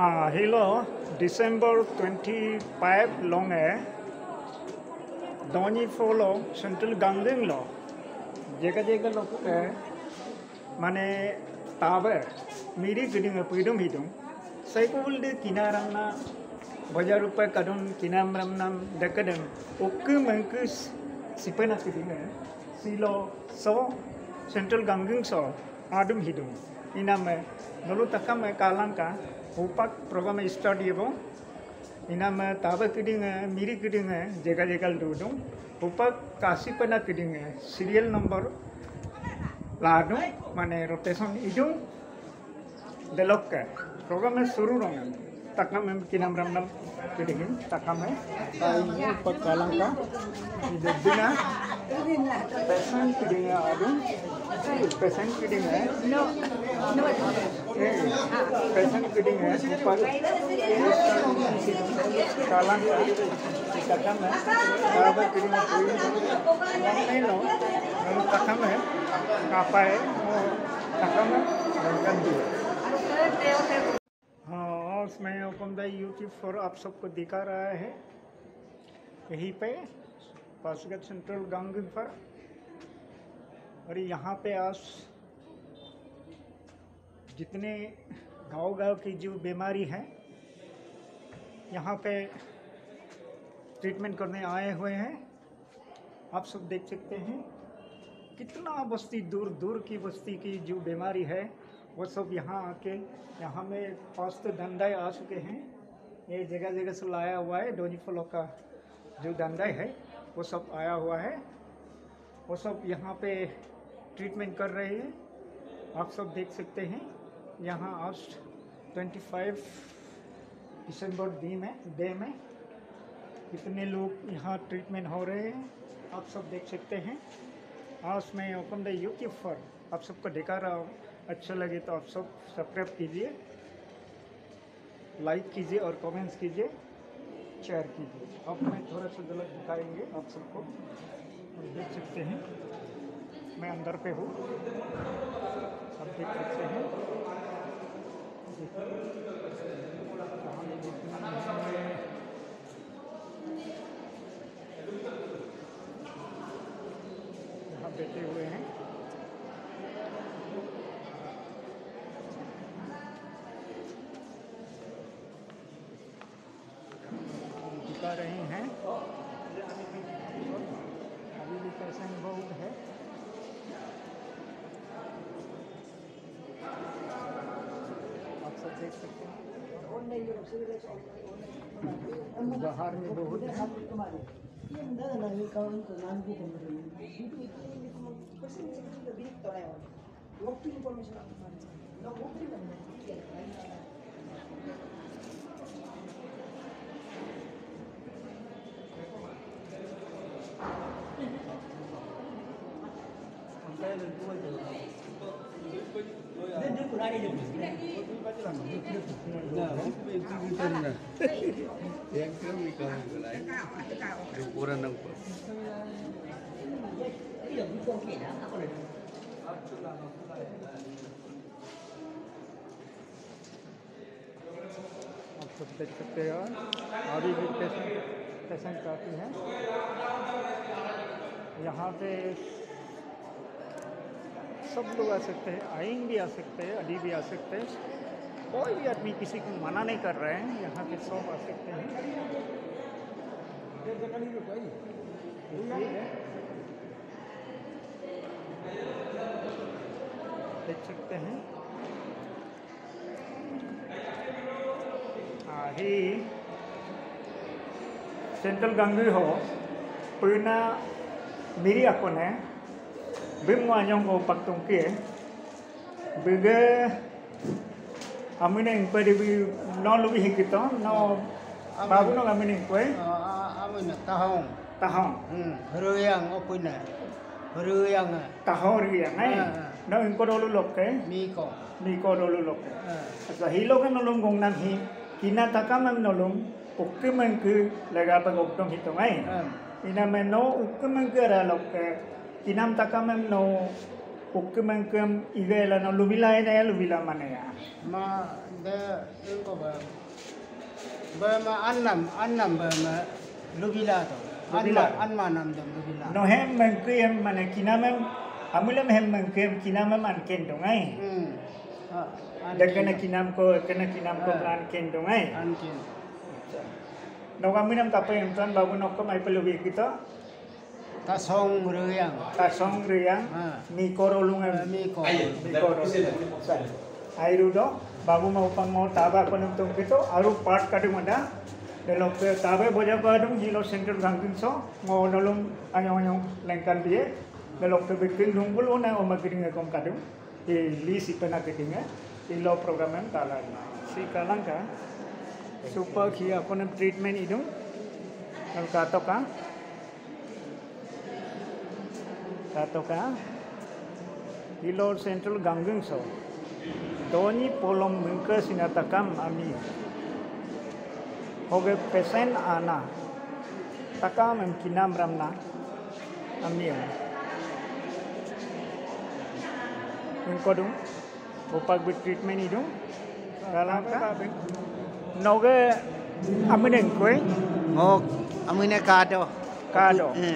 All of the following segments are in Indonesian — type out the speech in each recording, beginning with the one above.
Hello, December 25 long Doni follow Central Gangling law. Jega look Mane Tabe, Miri getting a freedom hidum. Cycle de Kinarana, Bajarupa Kadun, Kinam Ramnam, Decadem, Okum Mankus, Sipena Silo, so Central Gangling saw, Adam hidum. Iname, Nolutakam Kalanka. Upak program study bo ina में ताबा किडिंग है मीरी किडिंग है जगह जगह डूडूं उpak काशी पना किडिंग है serial number लाडूं माने रोटेशन इडूं डेलोक का प्रोग्राम में शुरू रोंगे तक में किनाम रमनम किडिंग तक में उpak कालंग का इधर पेशेंट किडिंग है आडूं पेशेंट किडिंग है पेशेंट किडिंग है ऊपर काला कथम है बराबर किडिंग नहीं लो कथम है कापा है कथम है गंदी हाँ उसमें ओपन द यूट्यूब पर आप सबको दिखा रहा है यहीं पे पासगढ़ सेंट्रल गांगुन पर और यहाँ पे आज जितने गांव की जो बीमारी है यहाँ पे ट्रीटमेंट करने आए हुए हैं आप सब देख सकते हैं कितना बस्ती दूर दूर की बस्ती की जो बीमारी है वो सब यहाँ आके यहाँ में फास्ट धंधाई आ चुके हैं ये जगह जगह से लाया हुआ है डोनी फलों का जो धंधाई है वो सब आया हुआ है वो सब यहाँ पे ट्रीटमेंट कर रहे हैं आप सब देख सकते हैं यहाँ आज 25 दिसंबर डे में कितने लोग यहाँ ट्रीटमेंट हो रहे हैं आप सब देख सकते हैं आज मैं ओपन द यूट्यूब पर आप सबको दिखा रहा हूँ अच्छा लगे तो आप सब सब्सक्राइब कीजिए लाइक कीजिए और कमेंट्स कीजिए शेयर कीजिए अब मैं थोड़ा सा गलत दिखाएंगे आप सबको देख सकते हैं मैं अंदर पे हूँ आप देख सकते हैं यहाँ बैठे हुए हैं दिखा रहे हैं अभी भी पेशेंट बहुत है आप सब देख सकते हैं बाहर में बहुत है आप सब देख सकते हैं अभी भी पेशेंट काफ़ी हैं यहाँ पे सब लोग आ सकते हैं आइन भी आ सकते हैं अली भी आ सकते हैं कोई भी आदमी किसी को मना नहीं कर रहे हैं यहाँ पे सब आ सकते हैं देख सकते हैं ही सेंट्रल गंगी हो पुना मिरी अकोन है बिमुआयों को पकतों के बिगे अमीने इंक्वायरी भी नौ लोग ही कितो नौ बाबू नौ अमीने इंक्वायरी अमीने ताहों हरुयांग ओपुना हरुयांग ताहों रियांग है नौ इनको डोलू लोग के मीको डोलू लोग के अच्छा ही लोग नौ लोग गोंगना ही किना तका में नौ लोग उक्के में cứ लगा पर गोंगटों ही तो नहीं इना में नौ उक्के में cứ रहा लोग के kinam taka mem no Oke mengkem igela no lubila ina lubila mana ya? Ma de ko ba ma annam ba ma lubila to. Anma nam dem lubila. No hem mengkem mana kinamem amulam hem mengkem kinamem anken dongai. Kena kinam ko plan ken dongai. Anken. No kami nam tapai yang tuan babu nok ko mai pelubi kita. Tasong reyang mi korolungan mi ko airu do babu mau pang mau taba ko nung tung kito aru part kadu manda delok tabe boja badung hilo central gangkin so mau nolong anyong lengkan dia delok ke bikin lunggul ona o magring kom kadu li si pena ketinga ilo programan tala si kalangka super kia ko treatment idung nang katoka Hilo Central Ganggung so. Doni polom mengke sinatakam ami. Hoge pesen ana. Takam kinam ramna ami. Engkodung upak bit treatment idung. Galaka. Noge aminen koi. Ngok amine kado.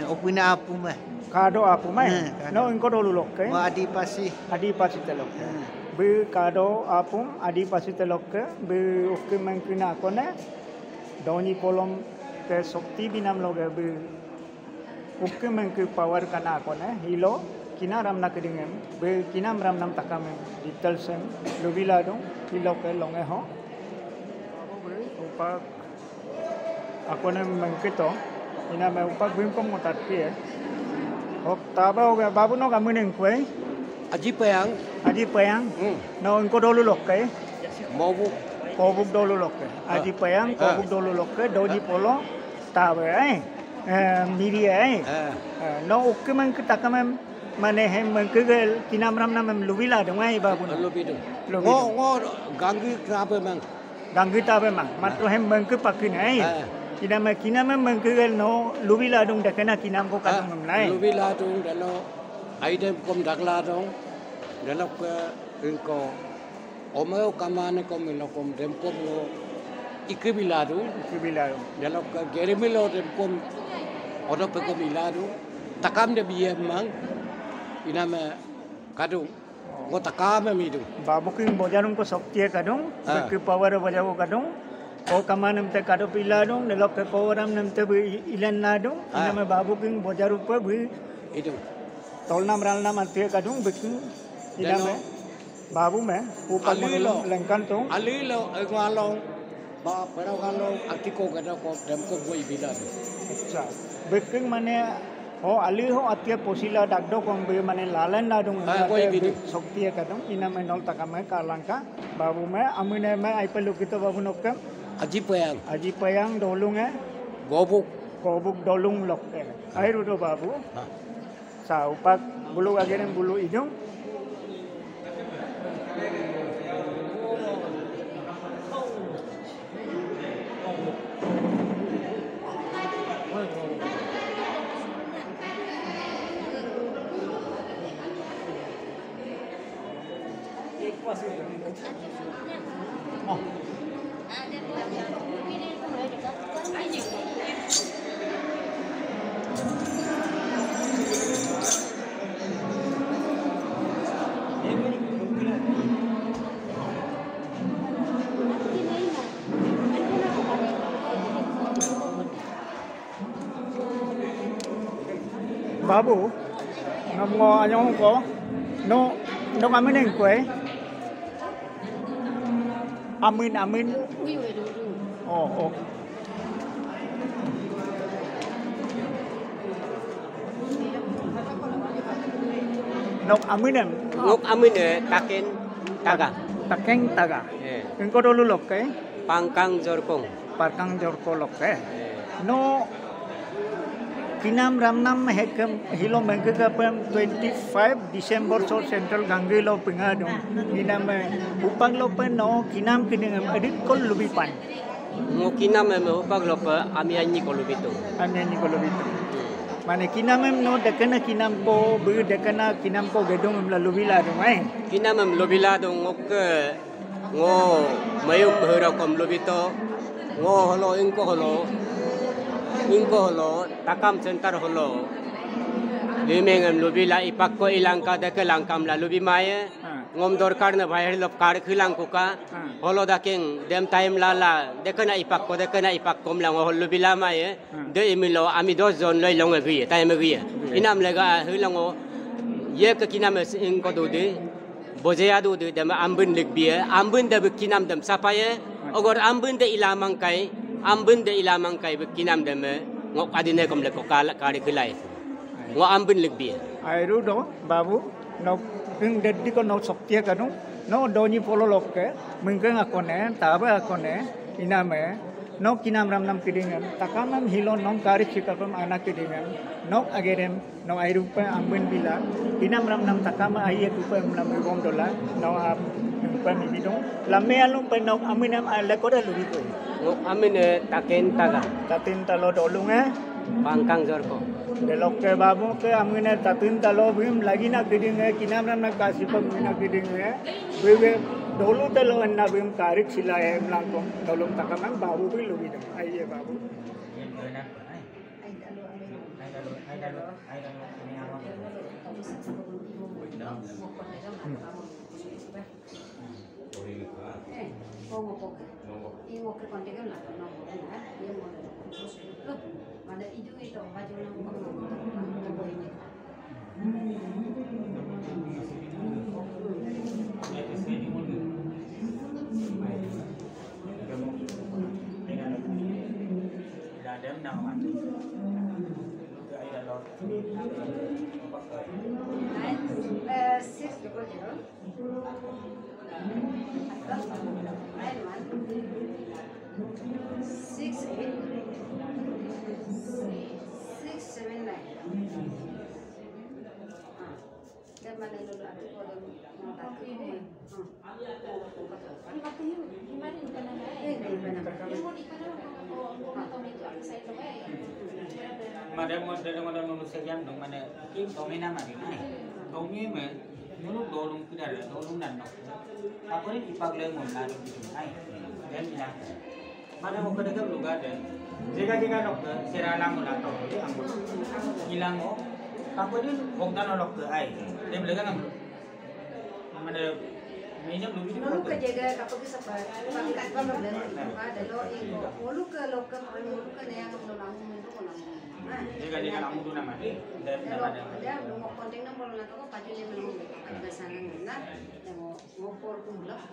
Opina apu mah. Kado apa mai? No engkau dulu lok ke? Adi pasi telok. Be kado apum adi pasi telok ke? Be oke mengkina kone. Doni kolom ke sakti binam loge be oke mengku power kana kone. Hilo kina ramna kedingem. Be kina ramnam takame. Digital sem lubila dong. Hilo ke longe ho. Upak aku ne mengkito. Ina me upak bimkom motat ke. Taba oga babu no kamu neng kue. Aji payang. No engkau dulu lok ke. Kobuk dulu lok ke. Aji payang kobuk dulu lok ke. Dodi polo taba miri no oke man kita kamem mana hem mengkegel kinam ramna mem lubila dong babu. Lubidu. Ngo ganggu tabe mang. Ganggu tabe mang. Matro hem mengke pakin Kinam mengkegel no lubila dong dakena kinam ko kadang memlai. Lubila dong dalo aidem kom dakla dong dalo ke engko omeo kamane kom inokom dem kom no ikibila dong dalo ke gerimilo dem kom odo pe kom iladu takam de biem mang inama kadung ko takam midu babu king bojarung ko sakti kadung ke power bojago kadung o kamanam te kado piladong delok ke koram nam te ilan nadong inama babu king bojaru pe bi itu tolnam ralnam ate kadung bikin inama babu me upal monolong lengkan tong alilo ngalong ba pero kalong atiko kada ko dem ko boy bila acha bikin mane ho ali ho atia posila dagdo kong be mane lalan nadong sakti kadung inama nol takame kalangka babu me amune me aipelu kita babu nokam Aji payang dolung gobuk dolung lok air udah babu sa upak bulu ageran bulu hidung Babu, ngomong anyong ko, no kami neng kue, amin, oh, nok amin takeng taga, engkau dulu lok ke, pangkang jorkong lok ke, no kinam ramnam hekam hilo mengkegapam 25 December so Central Ganggu lo pengadong kinam upang lo pen no kinam kinam edit kol lubipan mo kinam me upang lo pa ami anyi ko lubito Mana kinam no dekana kinam ko bu dekana kinam ko gedung lalu bila dong Kinam lobila dong ngo mayum hero kom lobito ngo holo ingko holo takam center holo limengam lobila ipakko ilangka deke langkam la lobi maya ngom dorkar na bayar lop kar khilang kuka holo daking dem time lala dekana ipakkom lang holo lobila maya de imilo ami do zon loi long agi time agi inam lega hilango ye ke kinam ingko dode bojaya dode dem ambun legbia ambun de kinam dem sapaya ogor ambun de ilamang kai kinam dem ngok adine kom le ko kar khilai ngo ambun legbia airu do babu no ring dedi ko no soktia kanu no doni polo lokke mungkin akone taba akone iname no kinam ram nam kidingan takamam hilon nom kari chikapam anak kidingan no agerem no airupa ambun bila kinam ram nam takama aye kupa nam gom dola no am pa mi bidong lamme alum pa no aminam ala ko da lubi ko ngo amine taken talo dolunga pangkang jorko Delok ke babu ke amine tatin talo bim lagi nak kiding kinam ram nak kasih pam nak kiding bebe dulu talo enna bim karik sila melangkong dolong takamang babu bi lubi dong aye babu Ada itu baju Madam sekian dong mana kim tomi nama di mana tomi me nulu dolung tidak ada dolung dan nok aku ini ipak lemon lalu di sini dan bilang mana mau kerja lu gak ada jika nok seralang mulato jadi anggur hilang mo aku ini boktan olok ke ai dia bilang kan mana minyak lu ini Mulu ke jaga kapag sa pangkat pa mo dalo iko mulu ke lokal mulu ke yang menolong mo jika kamu tu nama ni dan ada mau konting nang bolong nato ko paju ni melong ada sanang na mo ngopor kumulak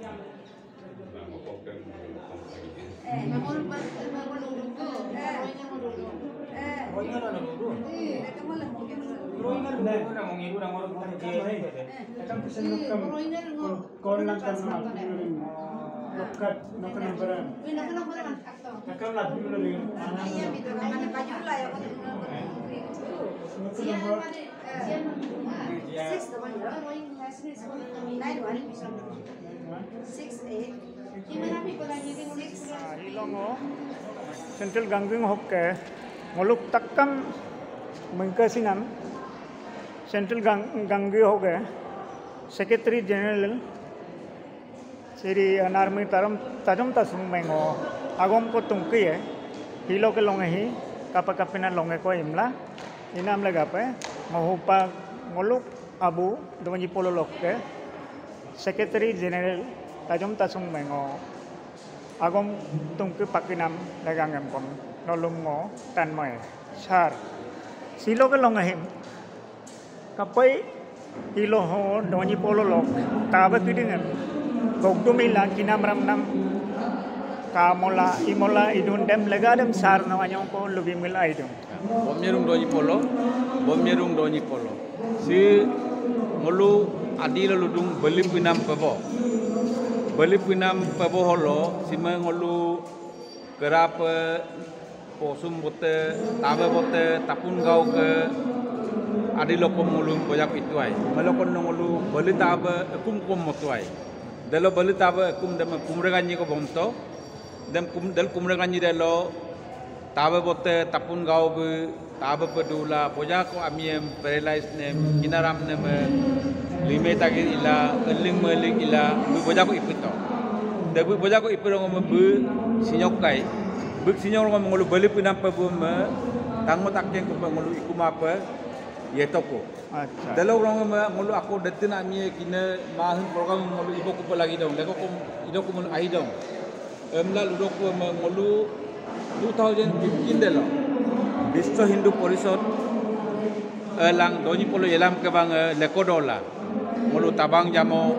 mamul pa mamulung ko roinya molulu roinya na lulu kamu lang mo roinya na mo ngiru na mo ko je Takam pesen kon lang kan nokat nambaran takam lah dulu lagi iya bito mana paju lah ya Hilongo Central Gangwing hokke ngoluk takam mengkasinam Central Gangwi hoge Secretary General Siri Anarmi Tajam Tasung Mengo Agom ko tungki hilo ke longe hi kapakapina longe ko imla inam lagape mahupa ngoluk abu donji polo lokke Secretary General Tajam Tasung Mengo Agom tungki pakinam lagangem kon nolungo tanmoy sar silo ke longe him kapai hilo ho donji polo lok tabe kidingen gogdumila kinam ramnam kamola imola idundem legadem sar nawanyong ko lubimil aidum bomnyerung doni polo si ngolu adila ludung belim pinam pebo holo si ngolu kerap posum bote tabe bote tapun gau ke adilokom ngulu boyak itu ay malokon ngulu beli tabe kum motuai dalo beli tabe kum dem kumreganyi ko bomto dem kum del kumreganyi delo tabe bote tapun gau be tabe pedula boja ko amiem paralyzed nem kinaram nem lime tagi ila eling meling ila boja ko ipito debu boja ko ipiro ngom bu sinyok kai bu sinyok ngom ngolu beli pinam pebum tangmo takken ko ngolu ikuma pe yetoko acha dalo rong ngolu aku detina amie kina mahun program ngolu ibo ko lagi dong leko ko ido ko mun ai dong emla ludo ko ngolu 2015 delo Biswa Hindu Porisod lang doni polo yelam ke bang lekodola ngolu tabang jamo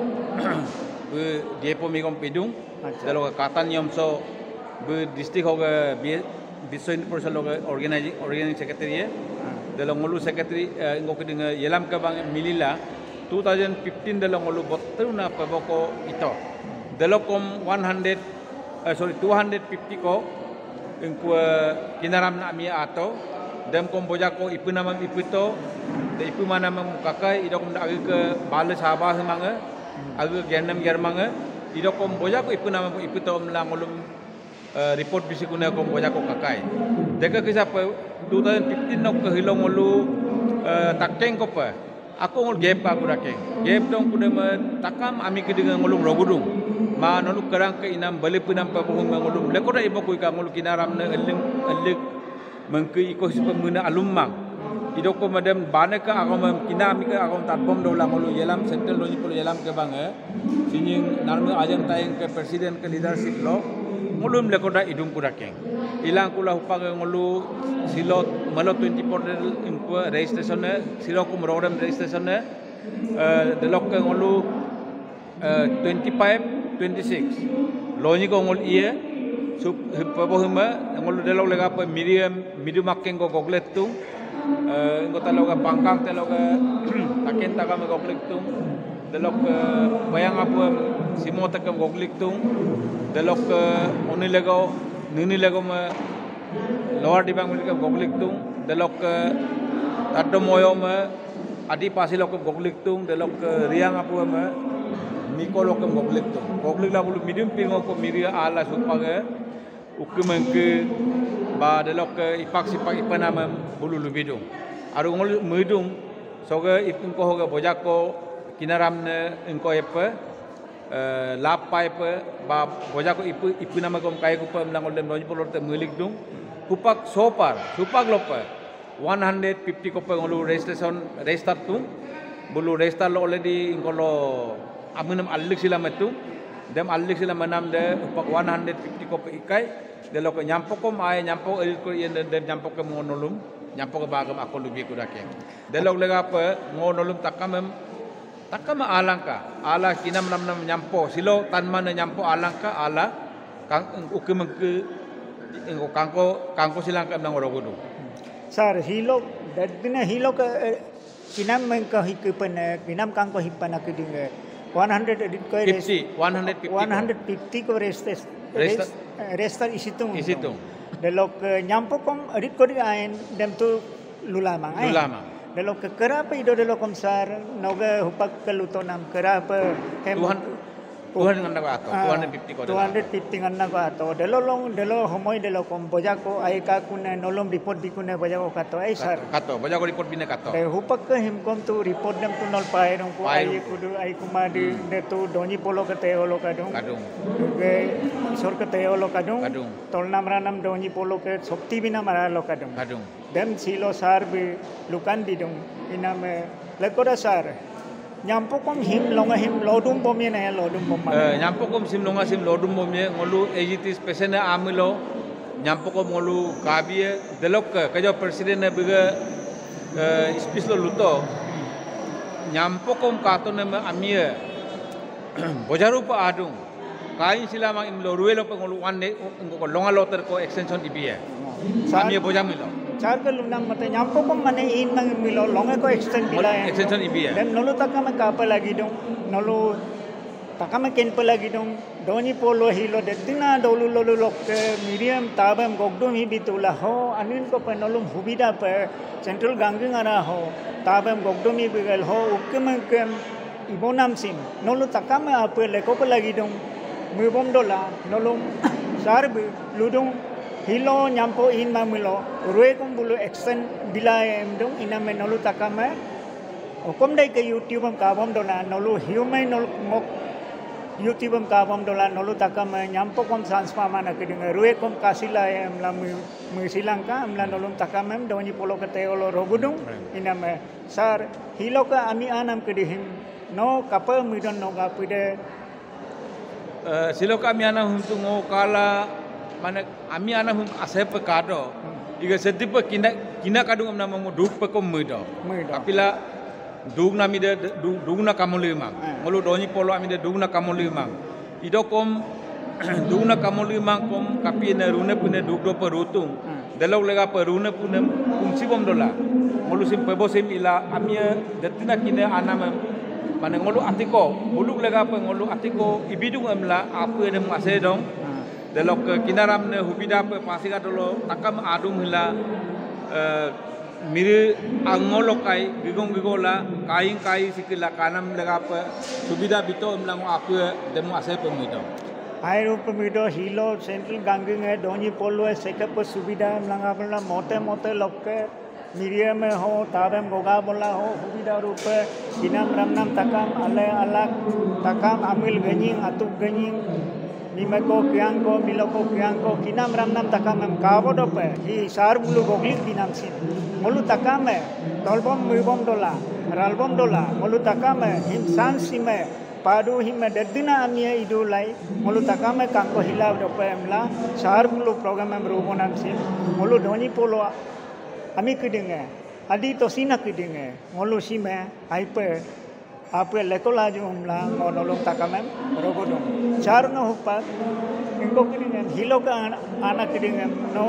be diepo migom pidung dalo katan yomso be district hoga Biswa Hindu Porisod organizing secretary dalo ngolu secretary ngokiding yelam ke bang milila 2015 dalo ngolu botuna paboko ito dalo kom 250 ko ingku kinaram na mi ato dem kom boja ko ipu nama ipito de ipu mana mengkakai idok ndak ke bale sabah manga age genam germanga idok kom boja ko ipu nama ipito mlang ulum report bisi kuna kom boja ko kakai deka kisah 2015 nok ke hilong ulu takkeng ko pa aku ngol gap aku rakeng gap dong kuda takam ami kedengan ngolum rogudung ma nolu kerang ke inam balik pinam pabuhung ngolum lekoda ibo ku ka ngol kinaram na elik mengki iko sipemuna alumang idoko madam banaka agam kinami ka agam tatbom dola ngolu yelam central loni polo yelam ke bang sinying narme ajam tayeng ke presiden ke leadership lo ngolum lekoda idung ku rakeng ilang kula upag ngolu silot malo 24 info registration silok ku program registration delok ke ngolu 25 26 loni ko ngol iye sup pabohuma ngol delok lega pa medium makkeng ko gogletung ngo taloga pangkang taloga taken taga me gogletung delok bayang apu simota ke gogletung delok oni lego nini lego me lower dibang me gogletung delok taddo moyo me adi pasilok gogletung delok riang apu me Mikolo ke goglik la bulu medium pingo ko miria ala supage ukemengke ba delok ke ipak sipak ipanama bulu lubidung aru ngol medung soga ipun ko hoga bojako kinaramne engko epe lapai pe ba bojako ipunama kom kai ko pam langol dem roji polor te milik dung kupak sopar supak lopa 150 ko pe ngolu registration register tung bulu register lo already ngolo amunam alik sila metu dem alik sila manam de upak 150 ko ikai de lo ko nyampo ko mai nyampo el ko yen de nyampo ko ngonolum nyampo ko bagam ako lubi ko dake de lo lega pa ngonolum takam alangka ala kinam nam nyampo silo tanman nyampo alangka ala kang ukem ke engko kangko silangka nang orogodo sar hilo dadina hilo ka kinam mengka hikupan kinam kangko hipana kedinga 100 edit ko 150 ko register isitung delok nyampo kom edit ko diain dem tu lulama delok kerapa ido delok kom sar noga hupak kelutonam kerapa hem Tuhan ngana ko ato 250 ko 250 ngana ko ato delo homoy delo kom boja ko ai ka kuna nolom report bikuna boja ko kato ai sar kato boja ko report bina kato te hupak ke him kom tu report dem tu nol pai rong ko ai kudu ai kumadi de tu doni polo ke te holo kadung ke sor ke te holo kadung tol nam ranam doni polo ke shakti bina mara lo kadung dem silo sar bi lukan didung iname lekoda sar nyampo kom him longa him lodum pomye na lodum pom nyampo kom sim longa sim lodum pomye ngolu ejiti spesena amilo nyampo kom ngolu kabie delok ka jo presiden na biga speech lo luto nyampo kom kato na amie bojaru pa adung kain sila mang im lo ruelo pa ngolu wan ko longa loter ko extension ibie amie bojamilo चार के लुनाम मते nyampo kom mane in mang milo longa ko extend bila extension ibia dem nolu takama kapa lagi dong nolu takama ken pa lagi dong doni polo hilo dedina dolu lolu lok medium tabam gogdum hi bitula ho anin ko pa nolum hubida pa central gangung ara ho tabam gogdum hi bigal ho ukkem ibonam sim nolu takama apa leko pa lagi dong mubom dola nolum sarbe ludung hilo nyampo in mamilo rue kum bulu action bila emdong ina me nolu takame okom dai ke YouTube am kabam dola nolu human nol mok YouTube am kabam dola nolu takame nyampo kom sanspa mana ke ding rue kom kasila em la mu silangka am la nolu takame doni polo ke teolo robudung ina me sar hilo ka ami anam ke dihim no kapa midon no gapide silo kami ana huntu ngo kala mana ami ana hum asep kado iga setipe kina kadung am nama duk pe kom mudo kapila dug na mi de dug na kamulimang ngolu doni polo ami de dug na kamulimang idokom dug na kamulimang kom kapi na rune pune dug do perutung delok lega perune pune kumsi bom dola ngolu sim pebo sim ila ami detina kina ana mana ngolu atiko buluk lega pe ngolu atiko ibidung amla apa dem ase dong delok kinaram ne hubida pe pasika dolo takam adung hila miri angolokai gigong-gigola kaing kai sikila kanam lega pe subida bito amla ngo apa dem ase pe mido Air pemido hilo central ganging है दोनी पोलो है सेकप सुविधा लंगा बोला मोटे लोके मीडिया में हो ताबम गोगा बोला हो सुविधा रूप किनाम रमनाम तकाम अले अलग तकाम अमिल गनिंग अतुक गनिंग निमको क्यांको मिलको क्यांको किनाम रमनाम तकाम हम कावो दोपे ही सार मुलु गोगलिक दिनाम सिन मुलु तकाम है तोलबम मुबम डोला रालबम डोला मुलु तकाम है हिम सांसी में padu hima dedina amia idulai mulu takame kanko hilaw dope emla sar mulu program em robonam sim mulu doni polo ami kidinge adi to sina kidinge mulu sime aipe ape lekola jumla monolong takame robodom char no hupa inko kidinge hiloka ana kidinge no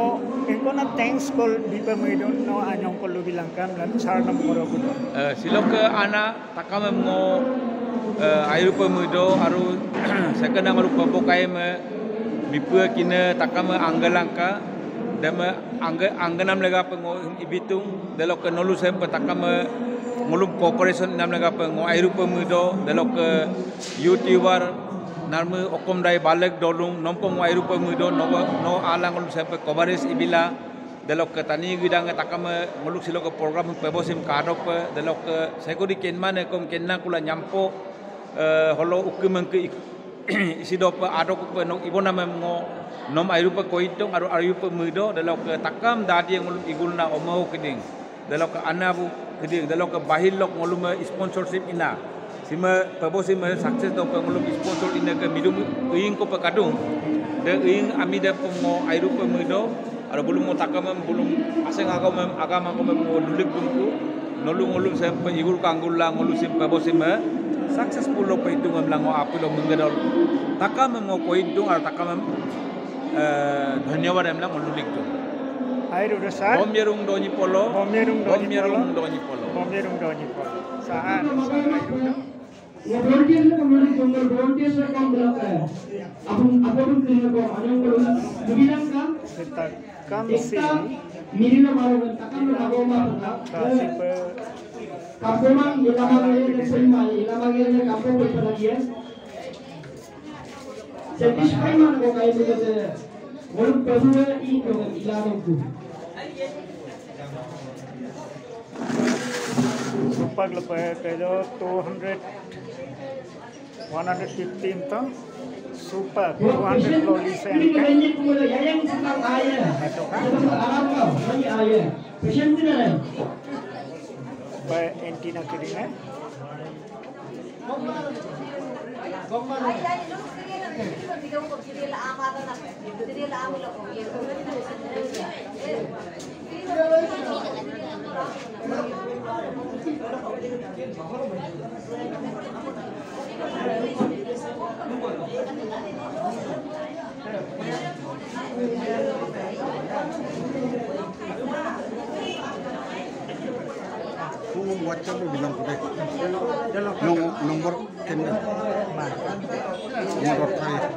inko na thanks call dipe midon no anyong ko lubilangkam lan char no robodom siloka ana takame mo air pemudo aru sekena malu papokai me mipua kina takama anggalangka dama angganam lega pengo ibitung delok nolu sem takama ngulum corporation nam lega pengo air pemudo delok youtuber narmu okom dai balek dolung nompong air pemudo no alang ngulum sem coverage ibila delok tani gidang takama nguluk silok program pebosim kadok delok sekuri kenman kom kenna kula nyampo holo ukemang ke isidop adok pe nok ibona memngo nom ayupa koitong aru ayupa mudo dalok takam dadi yang igulna omau keding dalok anabu keding dalok bahilok ngolum sponsorship ina sima pebosim success do ngolum sponsor ina ke midum uing ko pakadung de uing amida pengo ayupa mudo aru bulum takam bulum aseng agama ko memngo dulik bungku nolung ngolum sampai igul kanggula ngolum sim pebosim successful lo paitung amlango apulo mengenal takam mengo koidung ar takam dhanyawad amlang olulik tu air udah sah bomyerung doni polo saan ये volunteer से कम्युनिटी जंगल volunteer से काम करता है अपन करने को अनेक लोग मुगिलम का kam si मिरिना मारो तकम लागो मारना Kapoma ilamagere selma ilamagere kapo palaye satisfy man ko kai bugate mol pedue I ko ilano ku super lepe pedo 200 115 to super 200 loli sen ini ko yang sedang aya alam ko mani aya patient ni by antenna kidinge WhatsApp lo bilang kuda. Nomor kena. Nomor kaya.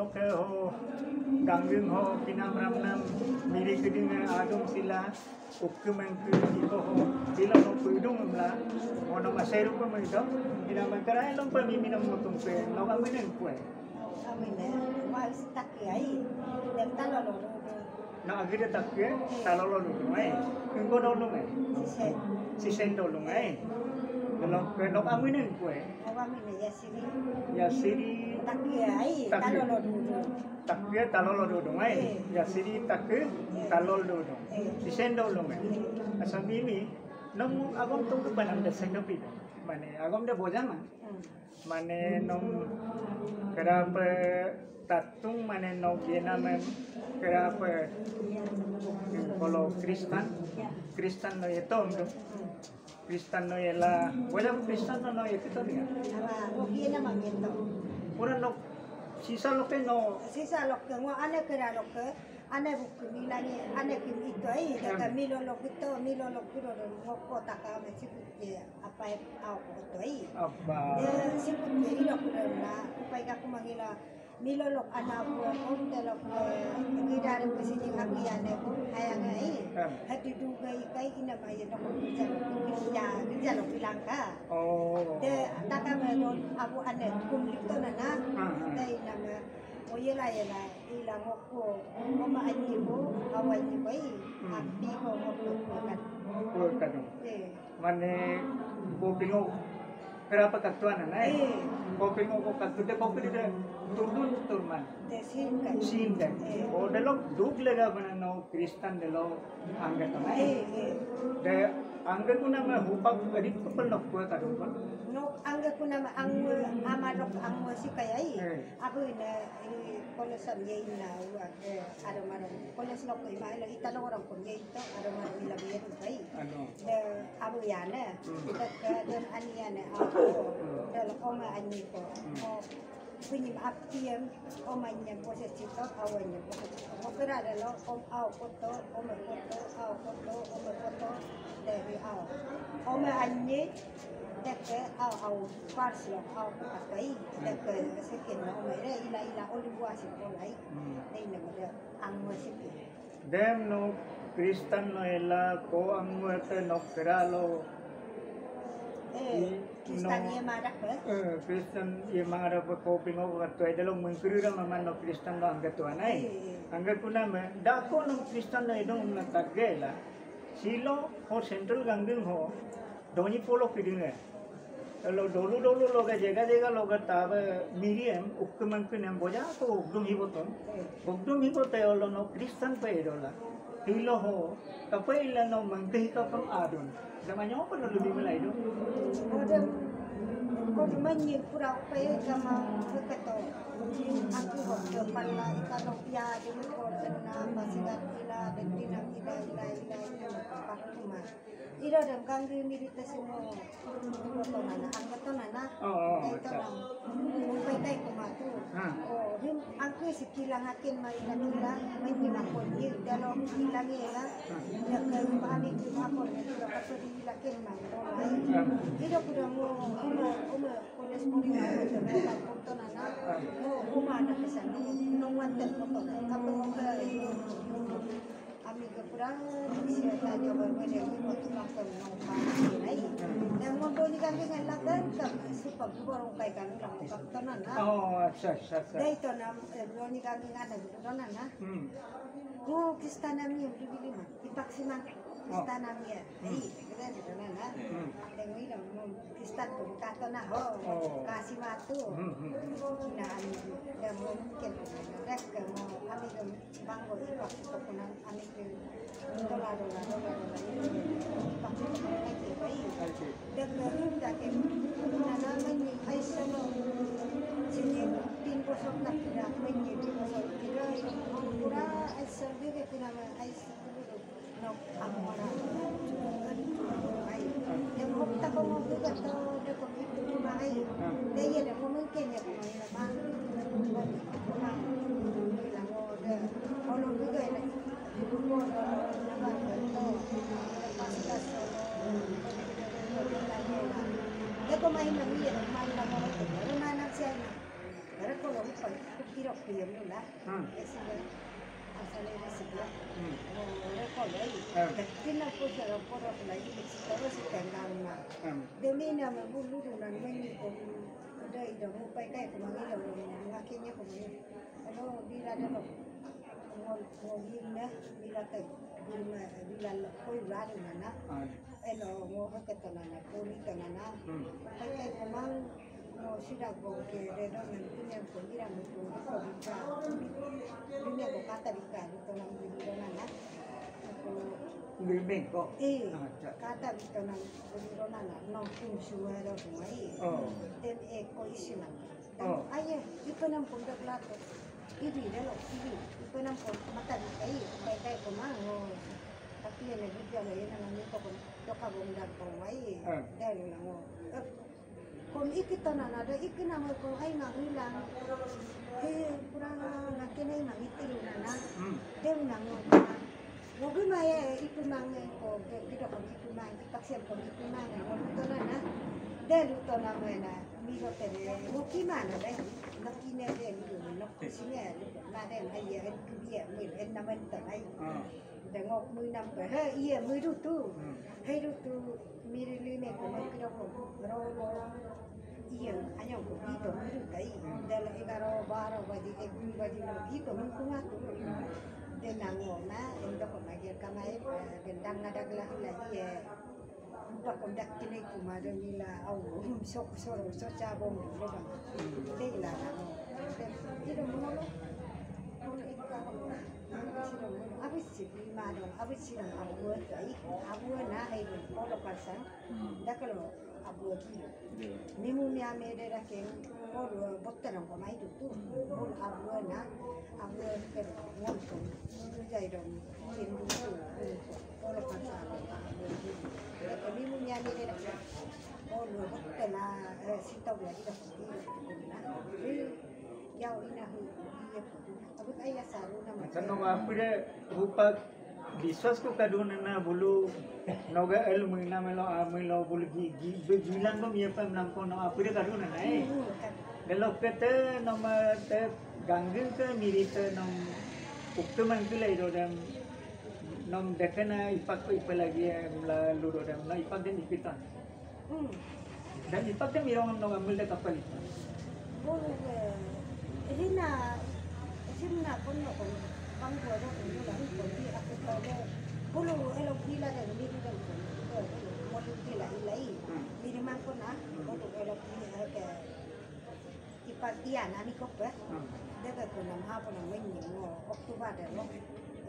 ke ho ganggung ho kinam ramnam miri keding adum sila ukuman ke iko ho sila no pudung mla ono maseru ko mito ina makarai long pa mimi nam motung pe no kaminen kue amine wal takai dem talolo na agire takke talolo lu mai ko do lu mai si sen do lu mai no ke no kaminen kue amine ya siri takke talolo do mai ya siri takke talol do si sen do lu mai asam mimi nong agom tu ke panam de sen do pi mane agom de bojang mane nong kerapa tatung mane nong kena men kerapa kalau Kristen no itu Kristen no ela boleh Kristen no itu tu dia kena mangento pura no sisa lo ke ngo ane kera lo ke ane buku milani ane kim itu ai kata milo lo kuro ngo kota ka me siput apa au kota ai apa siput ye lo kuro na upai ka kumangila milo lo ana bu onte lo kidare pesini haki ane bu ayang ai hati duga kai ina mai no ko kerja lo bilangka de taka me abu ane kum lito na dai nama oye la ilang ko mama ani ko awai ni bai api ko kan mane ko pingo berapa katuan nai ko pingo ko katute ko pide turman sin kan o delo duk lega bana no Kristen delo angga nai de angga kuna me hupak adik ko pelok ko kadon no angga kuna ang amarok ang sikayai abu ina kolesan ye ina wa ada maram koles lok ko mai la italo orang ko ye ito ada maram ila biya tu bai de abu yana de aniane abu de oma ani ko punya apiam omanya posesito awanya posesito opera de lo au foto oma foto dari au oma ani deke au pars lo au pakai deke sekian lo oma ila oli buasi olai dei na mo ang musiki dem no Kristen no ela ko ang muerte no keralo Kristen ye marak ba Kristen ye marak ba ko pingo ka to dalong mengkira maman no Kristen no ang gatuan ai angga kuna me dako no Kristen no edong na tagela silo ho central gangding ho doni polo kidinga lo dolu lo ga jega lo ga tab miriam ukman pinam boja ko ugdum hibote lo no Kristen pa edola hilo ho kapaila no mangti ka pang adon namanya apa no lebih mulai do ko manyi pura pa kama keto aku kok depan lah kalau ya di ko na masigat ila dentina ila apa rumah iro dam ganggu mirita semua to nana angkat to nana itu nam mumpai tai kumatu him aku sekilang akin mai kilang mai kilang konji dalo kilang ya ya ke pahami apa itu dapat dilakin mai iro kuda mo kones puri aku to nana mo ada pesan nongwan ten foto apa amiga kurang siya tanya berbeda waktu makan nai yang membeli kami ngelakan supaya borong kai kami lang kaptanan dai to nam beli kami ngana kaptanan ko kistana mi bibili ma ipaksiman kistana mi kira kaptanan yang ini lang kistan ko katana kasih matu na ami dan mungkin rek mo ami banggo ipak ko kunang ami dolar ipak ko kai bai dan rinda ke nana meni ai sano sini tin ko sok nak dah meni tin ko sok kira pura ai serve ke nama ai no amora ai yang hokta ko mo juga to de ko itu mai de ye de mo mungkin ya ko mai bang kurang bilang de kalau juga ini dulu nama to pas ya ko mai nang ye mai nang mo mana siya na pero ko lo pa kira ko yun la esa asale residia recolei tina po siya po ro lagi pero si tenggang na de mina me bulu nan meni ko ada ida mo pa kai ko mangi lo ngakinya ko ni ano bila de lo ngol na bila tay bila ko ra na elo mo hakata na ko ni ta na pa kai ko mang no sida ko ke de do men punya ko ira mo ko bisa dunia ko kata dika to nang video na ko Living ko. Kata dito nang video na no kung suwero mai then ko isina ay ito nang punta plato ibi dalo ibi ito nang mata kai kai ko mango tapi yang video na yan nang nito ko to ka bumdag ko mai dalo na mo kung ikita na nada ikinamay ko ay mangilang kurang nakinay mangitilo na dem nang mogi maya itu mangai ko kita ko itu mang taksian ko itu mang to na delu to na mena miro tene mogi mana dai nakine de ni no sine na de ay ya dia mi en na men tai de ngok muy nam ko he iya muy rutu he rutu mirilime ko makiro ko ro iya hanya ko dito miru kai dala 11 12 bagi 1 bagi lagi ko mungkin aku de nango na endo ko magir kamay gendang nadaglah lagi ya lupa kondak kini kumada nila au sok cabong dulu bang dela nango tidak mau abis sih madong abis sih abu na ay polo pasang dah kalau abu lagi nimu ni ame dera ke polo bokter ang pamay tu polo abu na abu ke ngomong jai dong hindu polo pasang nimu ni ame dera polo bokter na sitaw lagi dah jauh ini aku abut ayah saru nama Sanong apire rupa diswas ko kaduna na bulu noga el muna melo bulu gilang ko miya pa nang ko no apire kaduna na delo kete nama te ganggil ke mirita nom uktuman kulai do dam nom dekana ipak ko ipalagi mula ludo dam na ipak den ipitan dan ipak den mirong no ambil de kapal bulu Rina, simna kono kono, bangko do kono lang kono aku tahu bulu elok gila dan diri dan kono, bulu gila ilai, diri mangko na, bulu elok gila ke ipatian ani kope, deka kono mahapon ang menyi mo Oktober lo,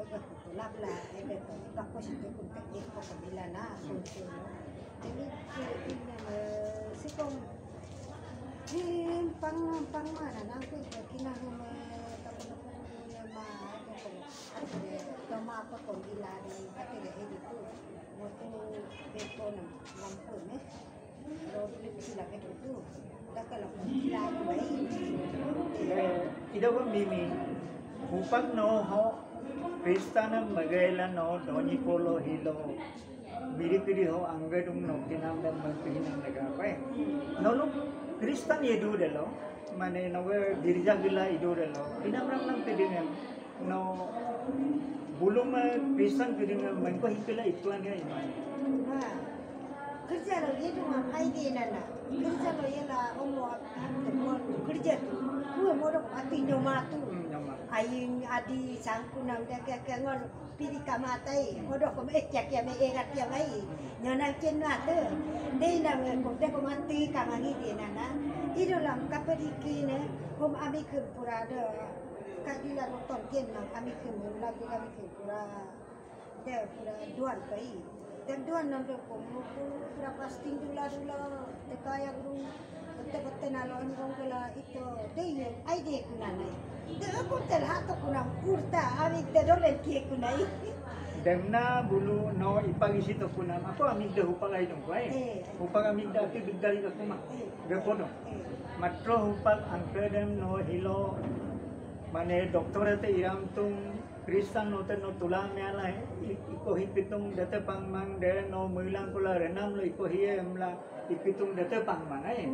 deka kono labla, deka kono bakko situ kono teknik kono bila na, jadi ini sikong pang mana nangku kina hume tapos ma ako ko tama ako ko ila din ate de edito mo beto na lampu me. Kalau sila itu, dah kalau sila baik. Ida ko mimi upag no ho Kristana magailan no doni polo hilo miripiri ho anggadung no kinam dan magpihinang nagapay no lo Kristan yedu delo mane no girja gila idu delo kinamram nang tidingan no bulung Kristan tidingan mangko hipila ituan ya iman kerja lo yedu mam aide nana kerja lo yela omo kerja tu ku modok ati nyomatu aing adi sangkunam dak kengon pili kamatai modok ko ekyak ya me erat ya mai nyonang kenate dei nang ko de ko mati kamangi di nana idolam kaperiki ne kom ami ke purada kadila noton ken nang ami ke lagu ami ke pura de pura duan pai dan duan nang ko mo pura pasting dula de kaya guru betul nalon kong kala itu dei ai de kunanai de ko tel hato kunang kurta ami de dolen ki kunai demna bulu no ipagisi to kunam ako amig de upag ay dong kwai upag amig da ti bigdali ka kuma gapono matro upag ang kedem no hilo mane doktor te iram tung Kristan no te no tulang meala iko hipitung dete pangmang de no mulang kula renam lo iko hiemla ipitung dete pangmang ai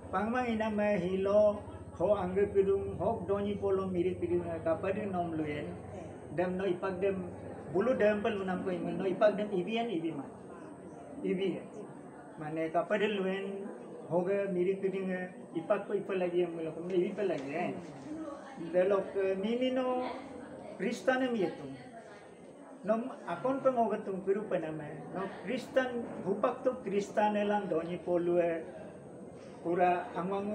pangmang ina me hilo ho angge pidung hok doni polo mirip pidung kapade nom luen dem no ipag dem bulu dem pel unam ko imen no ipag dem ibian ibima ibi mane kapade luen hoge mirip pidung ipak ko ipal lagi em lo ko ibi pel lagi delok mimino Kristan itu, nom akon pengogatung piru paname, no Kristan hupak tu Kristan elang doni polue pura amang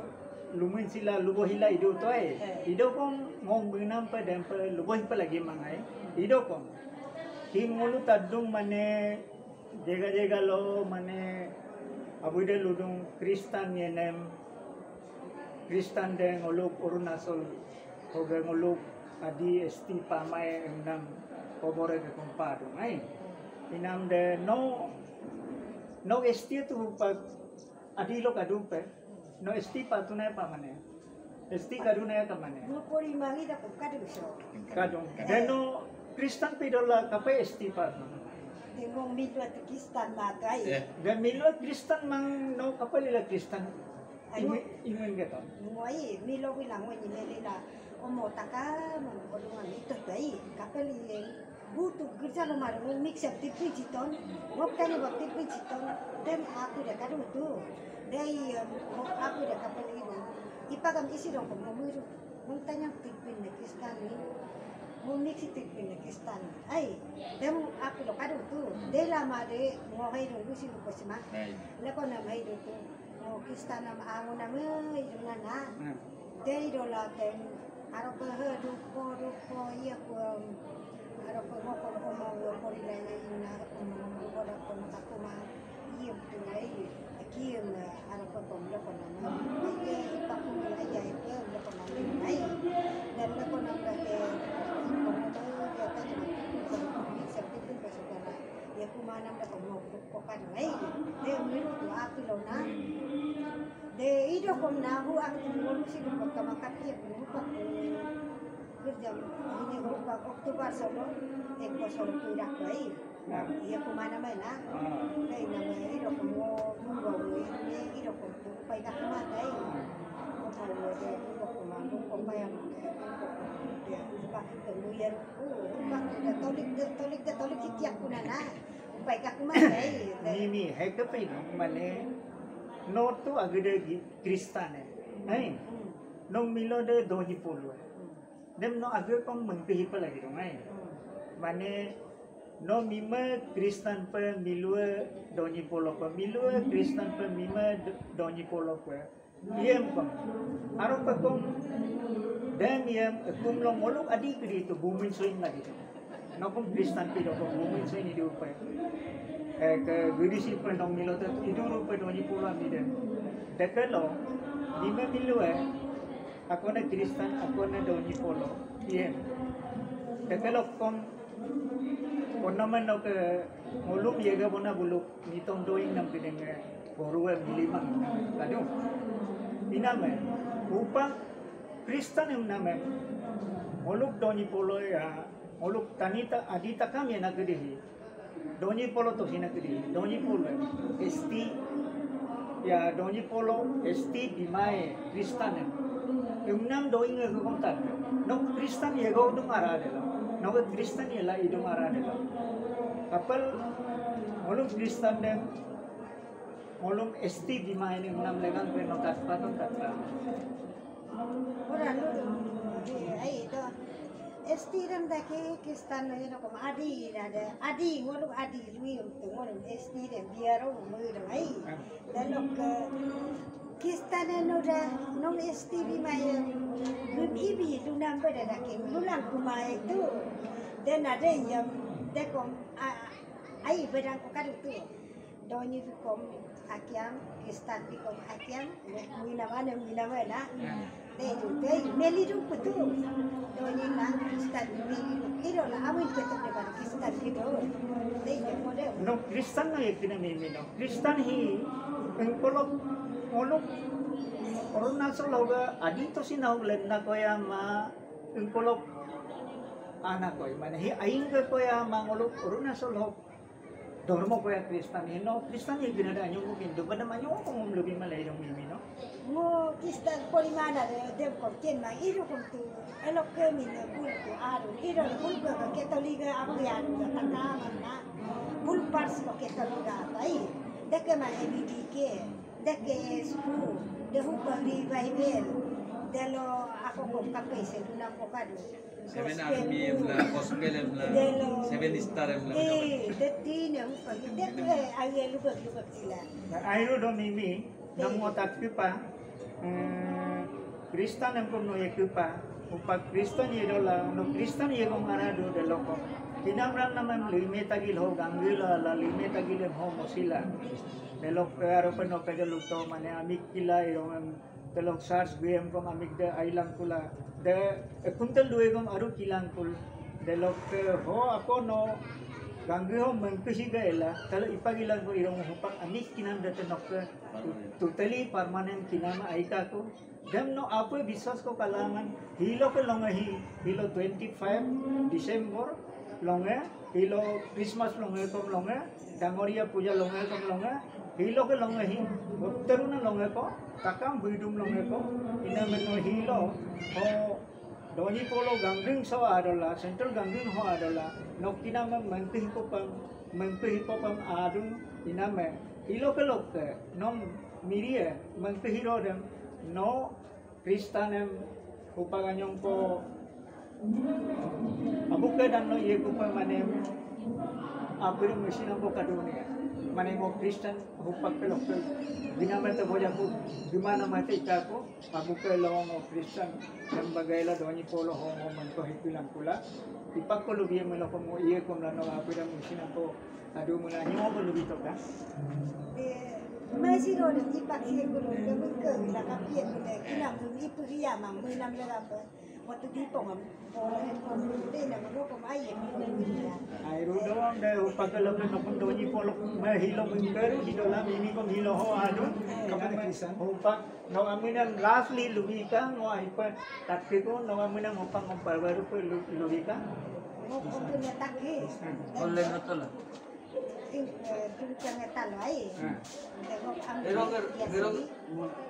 lumin sila lubohila ido toy, ido kong ngong benam pa dem pa lubohi pa lagi mangai, ido kong hingolu tadung mane jega lo mane abude ludung Kristan yenem Kristan de ngoluk Arunachal hoga ngoluk adi esti pamai enam pobore ke kompado ai inam de no esti tu pa adi lo kadupe no esti pa tunai pa mane esti kaduna ka mane no pori mangi da kadu so kadung deno Kristan pidola kape esti pa tengong mito at Kristan matai dan milo Kristan mang no kapalila Kristan ingon gitu ngoi milo bilang ngoi nilila omo taka mengolongan itu baik kapeli butuh kerja lo malu mix up tipi citon ngopkan buat tipi citon dan aku dah kadu tu dari aku dah kapeli ini ipagam isi dong kamu mau tanya tipi Kristan ni mau mix tipi Kristan ai dan aku dah kadu tu dari lama de mau hai dong lusi lupa sima lekon nama hai dong tu mau Kristan nama angun nama hidungan na dari dola tem Arab duko iya ko Arab ko mo ko ila ina ko da ko takuma iya tunai akim Arab ko mo ko na ay ipakuma ay ay ko ko na ay dan ko na ke ko ya tadi seperti itu saudara ya kumana ko mo ko kan ay de miru tu apilo na de ido ko na hu ang tulong si ko kamakat ya ko kerja ini berupa Oktober solo eko solo tidak baik iya kemana mana kayak namanya itu kamu nunggu ini itu kamu pai tak kemana kalau ada itu kamu kau yang dia pakai kemudian pakai tolik setiap kunana pai tak kemana ini hekap ini mana no tu agak Kristan nong milo de doni polo dem no agak kong mengpihi pa lagi dong ay mane no mima Kristan pa milua doni polo pa milua Kristan pa mima doni polo pa iem kong aro pa kong dem iem kung long molok adi kiri itu bumin soin lagi no kong Kristan pido kong bumin soin hidup pa ke gudisi pa nong milo ta iduro pa doni polo amida dekalo mima milua ako na Kristan, ako na doni polo. Iya. Dekelok kong ornamen no ke ngolum yega bona buluk nitong doing nam pinenge boruwe milimang kadu iname upang Kristen yang name ngoluk doni polo ya ngoluk tanita adita kami na gede doni polo to hina gede doni polo esti ya doni polo esti bimae Kristen yung nam doing ke kontak no Kristen yego dum aradela no Kristen yela idum aradela kapal ngolum Kristen dem ngolum esti bimae yung nam legang peno katpatong katra orang lu ai itu estiran dah ke Kristen ni nak adi ada adi ngoluk adi lui untuk ngoluk esti dem biaro mula ai dan ke Kristen ni dah nom esti bimaya belum ibi tu nampak dah ke lulang kumai tu dan ada yang dekom ai berang kokar tu doni kom akiam Kristen kom akiam mina mana lah Dei meli ru putu doni nang Kristen meli ru iro la amin ketuk depan Kristen gitu dei model no Kristen na yakina mimi no Kristen hi engkolok ngolok corona sologa adito sinau lenna koya ma engkolok anak koy mana hi aing koya ma ngolok corona solo dormo koya Kristen hi no Kristen hi binada anyo ko kindo pada manyo ko ngom lebih malay dong mimi no mo Kristen polimana de korken ma iro kontu elok ke mina bulto aru iro bulto ka katolika abuyan ka takama na bulpars ko katolika tai deke ma ebidike deke sku de hukari bible delo ako ko kapay se dunam ko kadu Seven Army emla, Gospel emla, Seven Star emla. Deti ne hukari deke aye lubak sila ayo do mimi namo tatpipa Kristen yang pun no yakupa upa Kristen yedola no Kristen yegong arado de loko kinamran naman lime tagil ho gangila la lime tagil ho mosila de lok aro peno pegaluto mane amik kila irong telok sars gem kong amik de ailang kula de kuntel duegong aru kilang kul de lok ho ako no ganggu mengkesi gaela kalau ipagilang ko irong hupak anik kinam dete nok totally permanent kinama aika ko dem no apo biswas ko kalangan hilo ko longahi hilo 25 December longa hilo Christmas longa ko longa dangoria puja longa ko longa hilo ko longahi utteruna longa ko takam buidum longa ko inameno hilo ho Doni polo gangling so adalah central gangling ho adalah nok kinama mengpihipopam adun iname ilo kelok nom mirie mengpihiro dem no Kristanem upaganyong ko abuke dan no ye kupa manem apir mesin ko kadunia mane mo Kristen hupak kelok dinamete bojaku dimana mate ikako abuke lawang o Kristen dan bagayla doni polo ho man ko hipilang kula ipak ko lubi mo ko mo iye ko na no apir mesin ko adu mo na nyo ko lubi to ka masih ada ipak sih kalau dia buka nak kapit ni kita itu dia mang menam lerap waktu di pongam oleh dia nak ngomong ayam Airu doang deh upak kalau no pun doni polo mahilo mengker hidola mimi ko hilo ho adu upak no aminan lastly lubi ka no ipa tatke ko no aminan upak baru ko lubi ka punya takis Oleh betul. Tulisannya talai. Tengok ambil.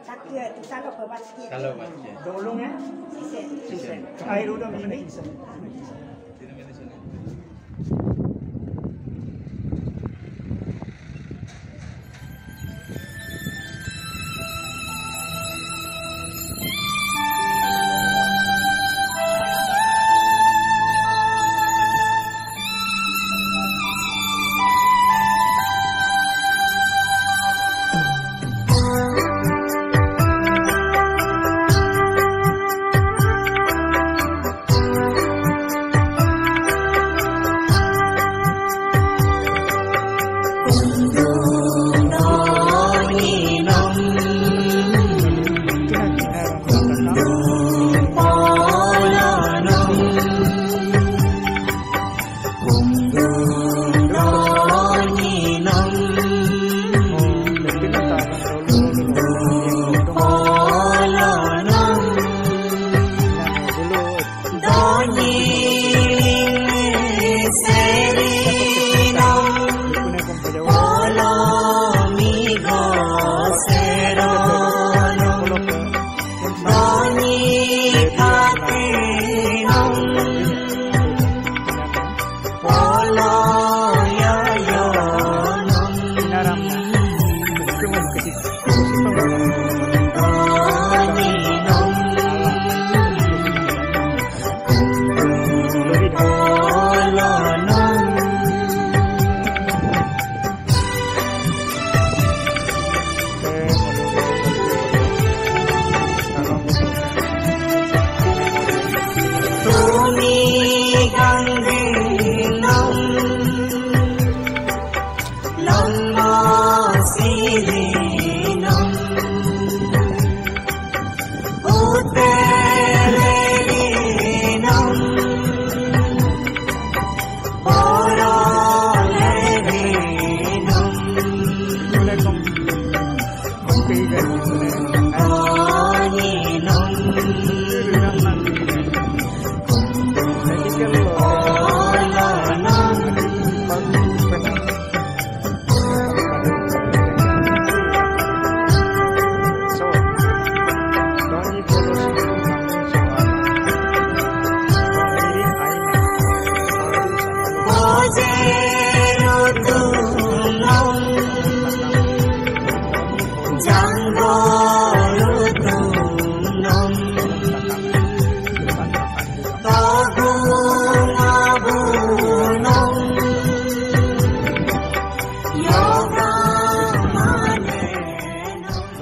Takya tu kalau berbasket. Kalau baca. Dolong ya sisen Airu do mimi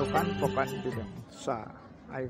Lokan pokan bidang sa ay